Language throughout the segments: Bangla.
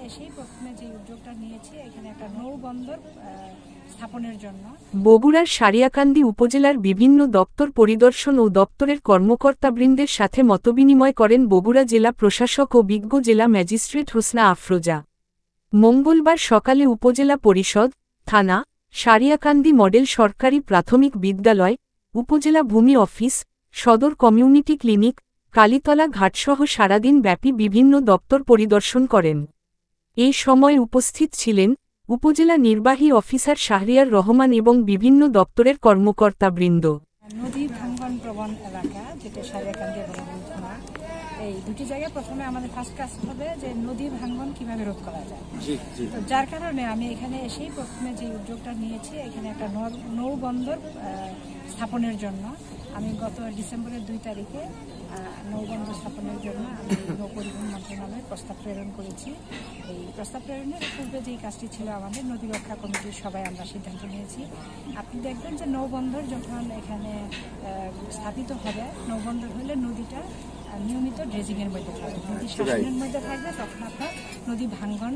এসেই প্রথমে যে উদ্যোগটা নিয়েছি এখানে একটা নৌবন্দর স্থাপনের জন্য। বগুড়ার সারিয়াকান্দি উপজেলার বিভিন্ন দপ্তর পরিদর্শন ও দপ্তরের কর্মকর্তাবৃন্দের সাথে মতবিনিময় করেন বগুড়া জেলা প্রশাসক ও বিজ্ঞ জেলা ম্যাজিস্ট্রেট হোসনা আফরোজা। মঙ্গলবার সকালে উপজেলা পরিষদ, থানা, সারিয়াকান্দি মডেল সরকারি প্রাথমিক বিদ্যালয়, উপজেলা ভূমি অফিস, সদর কমিউনিটি ক্লিনিক, কালীতলা ঘাটসহ সারাদিন ব্যাপী বিভিন্ন দপ্তর পরিদর্শন করেন। এই সময় উপস্থিত ছিলেন উপজেলা নির্বাহী অফিসার শাহরিয়ার রহমান এবং বিভিন্ন দপ্তরের কর্মকর্তাবৃন্দ। নদী ভাঙ্গন প্রবণ এলাকা যেটা সারিয়াকান্দি এবং থানা, এই দুটি জায়গায় প্রথমে আমাদের ফার্স্ট কাজ হবে যে নদী ভাঙ্গন কিভাবে রোধ করা যায়। তো যার কারণে আমি এখানে এসেই প্রথমে যে উদ্যোগটা নিয়েছি এখানে একটা নৌবন্দর স্থাপনের জন্য। আমি গত ডিসেম্বরের 2 তারিখে নৌবন্দর স্থাপনের জন্য আমি নৌ পরিবহন মন্ত্রণালয়ে প্রস্তাব প্রেরণ করেছি। এই প্রস্তাব প্রেরণের পূর্বে যেই কাজটি ছিল আমাদের নদী রক্ষা কমিটির সবাই আমরা সিদ্ধান্ত নিয়েছি। আপনি দেখবেন যে নৌবন্দর যখন এখানে স্থাপিত হবে, নৌবন্দর হলে নদীটা নিয়মিত ড্রেজিংয়ের মধ্যে থাকবে, নদী শাসনের মধ্যে থাকবে, তখন আপনার নদী ভাঙ্গন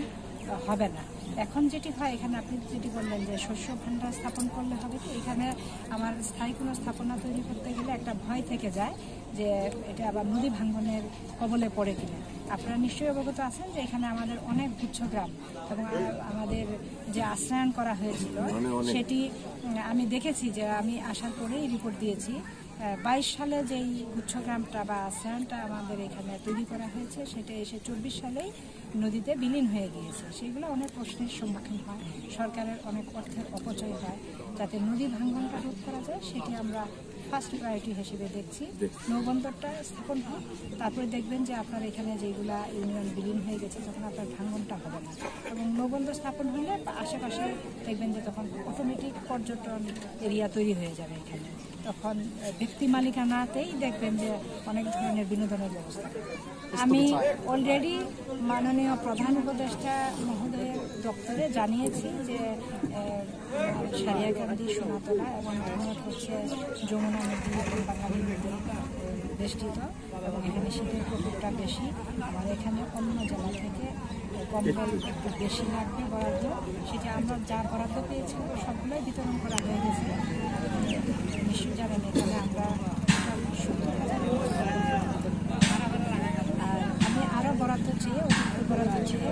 হবে না। এখন যেটি হয় এখানে আপনি যেটি বললেন যে শস্য ভাণ্ডার স্থাপন করলে হবে কি, এখানে আমার স্থায়ী কোনো স্থাপনা তৈরি করতে গেলে একটা ভয় থেকে যায় যে এটা আবার নদী ভাঙ্গনের কবলে পড়ে কিনা। আপনারা নিশ্চয়ই অবগত আছেন যে এখানে আমাদের অনেক গুচ্ছগ্রাম এবং আমাদের যে আশ্রয়ন করা হয়েছিল সেটি আমি দেখেছি, যে আমি আসার পরেই রিপোর্ট দিয়েছি। 22 সালে যেই গুচ্ছগ্রামটা বা আশ্রয়নটা আমাদের এখানে তৈরি করা হয়েছে সেটা এসে 24 সালেই নদীতে বিলীন হয়ে গিয়েছে। সেগুলো অনেক প্রশ্নের সম্মুখীন হয়, সরকারের অনেক অর্থের অপচয় হয়। যাতে নদী ভাঙ্গনটা রোধ করা যায় সেটি আমরা ফার্স্ট প্রায়োরিটি হিসেবে দেখছি। নৌবন্দরটা স্থাপন হোক, তারপরে দেখবেন যে আপনার এখানে যেগুলা ইউনিয়ন বিলীন হয়ে গেছে তখন আপনার ভাঙ্গনটা হবে না। এবং নৌবন্দর স্থাপন হলে আশেপাশে দেখবেন যে তখন অটোমেটিক পর্যটন এরিয়া তৈরি হয়ে যাবে এখানে। তখন ব্যক্তি মালিকানাতেই দেখবেন যে অনেক ধরনের বিনোদনের ব্যবস্থা। আমি অলরেডি মাননীয় প্রধান উপদেষ্টা মহোদয়ের দপ্তরে জানিয়েছি যে সারিয়াকান্দি, সোনাতলা এবং হচ্ছে যমুনা নদী এবং বাঙালি নদী বেষ্টিত এবং এখানে শীতের প্রকোপটা বেশি। আমার এখানে অন্য জেলা থেকে কম্বল একটু বেশি লাগবে বরাদ্দ, সেটা আমরা যা বরাদ্দ পেয়েছি সবগুলোই বিতরণ করা হয়ে গেছে। নিশ্চয়ই জানেন এখানে আমরা 70,000 আর আমি আরও বরাদ্দ চেয়ে বরাদ্দ চেয়ে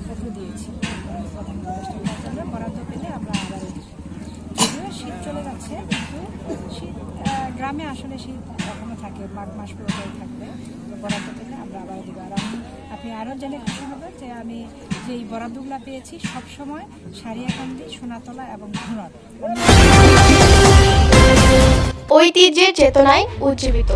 পত্র দিয়েছি প্রধান উপদেষ্টার কার্যালয়ে। বরাদ্দ পেলে আমরা আবার যদিও শীত চলে যাচ্ছে, কিন্তু শীত গ্রামে আসলে শীত এখনও থাকে, মাঘ মাস পুরোটাই থাকবে। বরাদ্দ পেলে আমরা আবার দিব। আর আপনি আরও জেনে খুশি হবেন যে আমি যেই বরাদ্দগুলো পেয়েছি সবসময় সারিয়াকান্দি, সোনাতলা এবং ধুনট ঐতিহ্যের চেতনায় উজ্জীবিত।